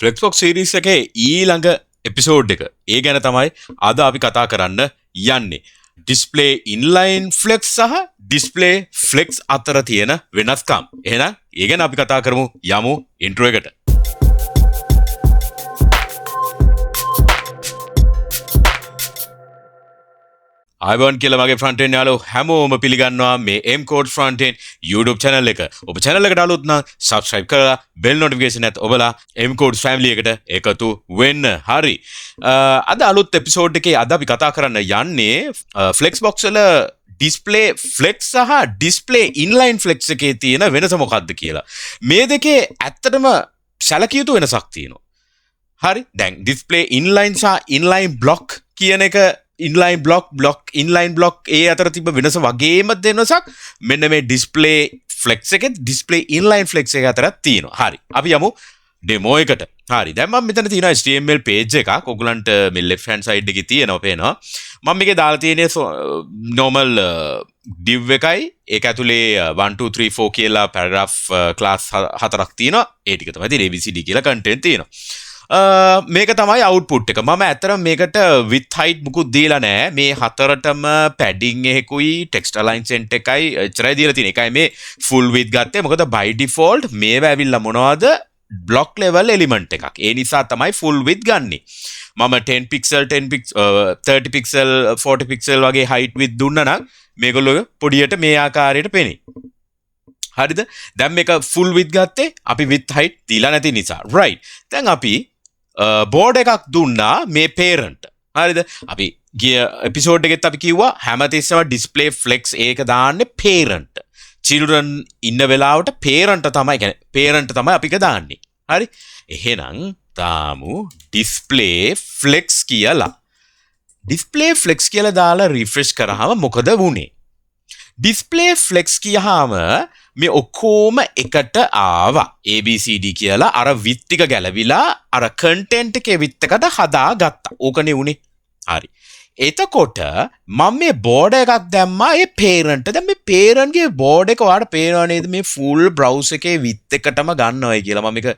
Flexbox series එකේ ඊළඟ episode එක. ඒ ගැන තමයි අද අපි කතා කරන්න යන්නේ. display inline flex සහ display flex අතර තියෙන වෙනස්කම්. එහෙනම් ඒ ගැන අපි කතා කරමු. යමු intro එකට. ආයුබෝවන් කියලා මගේ front end යාළුවෝ හැමෝම පිළිගන්නවා මේ MCodes Frontend YouTube channel එක. ඔබ channel එකට අලුත් නම් subscribe කරලා bell notification එකත් ඔබලා MCodes family එකට එකතු වෙන්න. හරි. අද අලුත් episode එකේ අද අපි කතා කරන්න යන්නේ Flexbox වල display flex සහ display inline flex එකේ තියෙන වෙනස මොකක්ද කියලා. මේ දෙකේ ඇත්තටම සැලකිය යුතු වෙනසක් තියෙනවා. හරි. දැන් display inline සහ inline block කියන එක inline block ඒ අතර තිබ්බ වෙනස වගේම දෙනසක් මෙන්න මේ display flex එකේ display inline flex එක අතර තියෙනවා. හරි. අපි යමු demo එකට. හරි. දැන් මම මෙතන තියෙන HTML page එකක්. ඔයගලන්ට මේ left hand side එකේ තියෙනවා පේනවා. මම මේකේ දාලා තියෙන්නේ normal div එකයි. ඒක ඇතුලේ 1 2 3 4 කියලා paragraph class හතරක් තියෙනවා. ඒ ටික තමයි තියෙන්නේ ABCD කියලා content තියෙනවා. මේක තමයි output එක. මම ඇත්තටම මේකට width height මුකුත් දීලා නැහැ. මේ හතරටම padding එකකුයි text alignment එකයි එච්චරයි දීලා තියෙන්නේ. ඒකයි මේ full width ගත්තේ. මොකද by default මේවා ඇවිල්ලා මොනවද? block level element එකක්. ඒ නිසා තමයි full width ගන්නෙ. මම 10 pixel 30 pixel 40 pixel වගේ height width දුන්නා නම් මේගොල්ලෝ පොඩියට මේ ආකාරයට පේන්නේ. හරිද? දැන් මේක full width ගත්තේ අපි width height දීලා නැති නිසා. right. දැන් අපි board එකක් දුන්නා මේ parent. හරිද? අපි ගිය episode එකෙත් අපි කිව්වා හැමතිස්සෙම display flex ඒක දාන්නේ parent. children ඉන්න වෙලාවට parent තමයි අපි එක දාන්නේ. හරි? එහෙනම් තාමු display flex කියලා. display flex කියලා දාලා refresh කරාම මොකද වුනේ? display flex කියහම මේ ඔක්කොම එකට ආවා. ABCD කියලා අර width ටික ගැලවිලා අර content එකේ width එකට හදාගත්තා. ඕකනේ උනේ. හරි. එතකොට මම මේ border එකක් දැම්මා ඒ parent. දැන් මේ parent ගේ border එක ඔයාලට පේනවා නේද මේ full browse එකේ width එකටම ගන්නවයි කියලා. මම මේක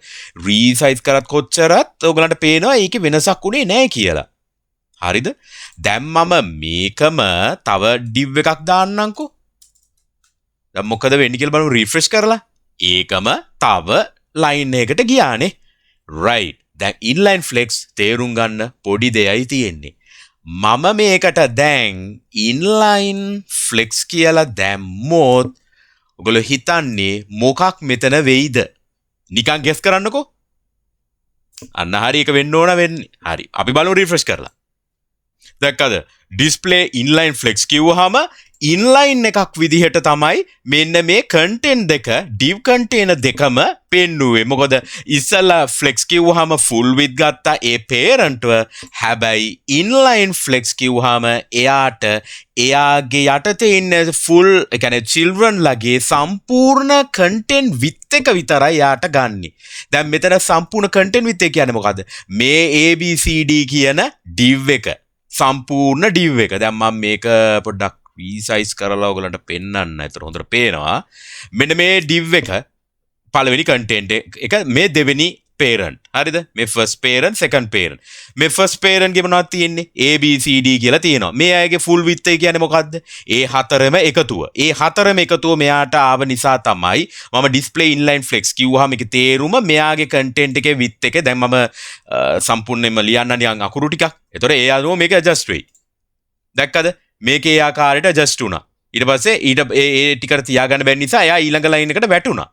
resize කරත් කොච්චරත් ඔයගලන්ට පේනවා ඒකේ වෙනසක් උනේ නැහැ කියලා. හරිද? දැන් මම මේකම තව div එකක් දාන්නම්කෝ. දැන් මොකද වෙන්නේ කියලා බලමු refresh කරලා. ඒකම තව line එකකට ගියානේ. right. දැන් inline flex තේරුම් ගන්න පොඩි දෙයයි තියෙන්නේ. මම මේකට දැන් inline flex කියලා දැම්මොත් ඔයගොල්ලෝ හිතන්නේ මොකක් මෙතන වෙයිද? නිකන් guess කරන්නකෝ. අන්න හරි එක වෙන්න ඕන වෙන්නේ. හරි. අපි බලමු refresh කරලා. දැක්කද? display inline flex කිව්වහම inline එකක් විදිහට තමයි මෙන්න මේ content දෙක div container දෙකම පෙන්නුවේ. මොකද ඉස්සලා flex කිව්වහම full width ගත්තා ඒ parentව. හැබැයි inline flex කිව්වහම එයාට එයාගේ යටතේ ඉන්න full ඒ කියන්නේ children ලගේ සම්පූර්ණ content width එක විතරයි යාට ගන්නෙ. දැන් මෙතන සම්පූර්ණ content width එක කියන්නේ මොකද්ද? මේ ABCD කියන div එක සම්පූර්ණ div එක. දැන් මම මේක පොඩ්ඩක් resize කරලා ඔයගලන්ට පෙන්වන්න. ඒතර හොඳට පේනවා. මෙන්න මේ div එක පළවෙනි content එක මේ දෙවෙනි parent. හරිද? මේ first parent second parent. මේ first parent ගේ මොනවද තියෙන්නේ? ABCD කියලා තියෙනවා. මේ අයගේ full width එක කියන්නේ මොකද්ද? ඒ හතරම එකතුව. ඒ හතරම එකතුව මෙයාට ආව නිසා තමයි මම display inline flex කිව්වහම මේකේ තේරුම මෙයාගේ content එකේ width එක දැන් මම සම්පූර්ණයෙන්ම ලියන්න නිකන් අකුරු ටිකක්. ඒතර ඒ අනුව මේක adjust වෙයි. දැක්කද? මේකේ ආකාරයට adjust වුණා. ඊට පස්සේ ඒ ටිකට තියාගන්න බැරි නිසා එයා ඊළඟ line එකට වැටුණා.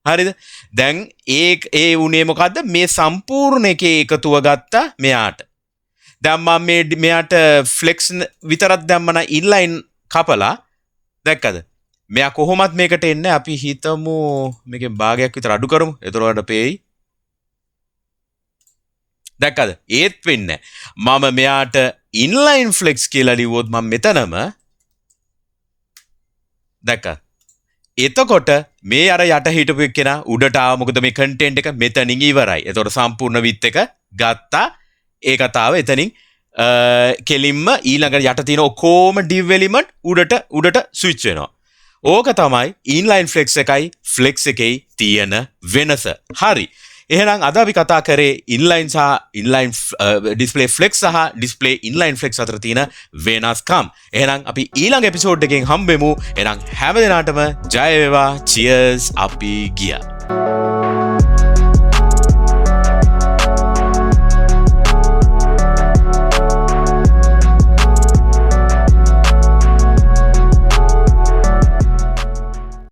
හරිද? දැන් ඒ උනේ මොකද්ද? මේ සම්පූර්ණ එකේ එකතුව ගත්තා මෙයාට. දැන් මම මෙයාට flex විතරක් දැම්මම inline කපලා දැක්කද? මෙයා කොහොමත් මේකට එන්නේ අපි හිතමු මේකෙන් භාගයක් විතර අඩු කරමු. එතකොට පේයි. දැක්කද? ඒත් වෙන්නේ මම මෙයාට inline flex කියලා ලිව්වොත් මම මෙතනම දැක්කද? එතකොට මේ අර යට හිටපු එක්කෙනා උඩට ආව. මොකද මේ content එක මෙතනින් ඉවරයි. එතකොට සම්පූර්ණ width එක ගත්තා. ඒ කතාව එතනින් කෙලින්ම ඊළඟට යට තියෙන ඔක්කොම div element උඩට switch වෙනවා. ඕක තමයි inline flex එකයි flex එකේ තියෙන වෙනස. හරි. එහෙනම් අද අපි කතා කරේ ඉන්ලයින් සහ ඉන්ලයින් ඩිස්ප්ලේ ෆ්ලෙක්ස් සහ ඩිස්ප්ලේ ඉන්ලයින් ෆ්ලෙක්ස් අතර තියෙන වෙනස්කම්. එහෙනම් අපි ඊළඟ එපිසෝඩ් එකෙන් හම්බෙමු. එහෙනම් හැම දිනාටම ජය වේවා. චියර්ස්. අපි ගියා.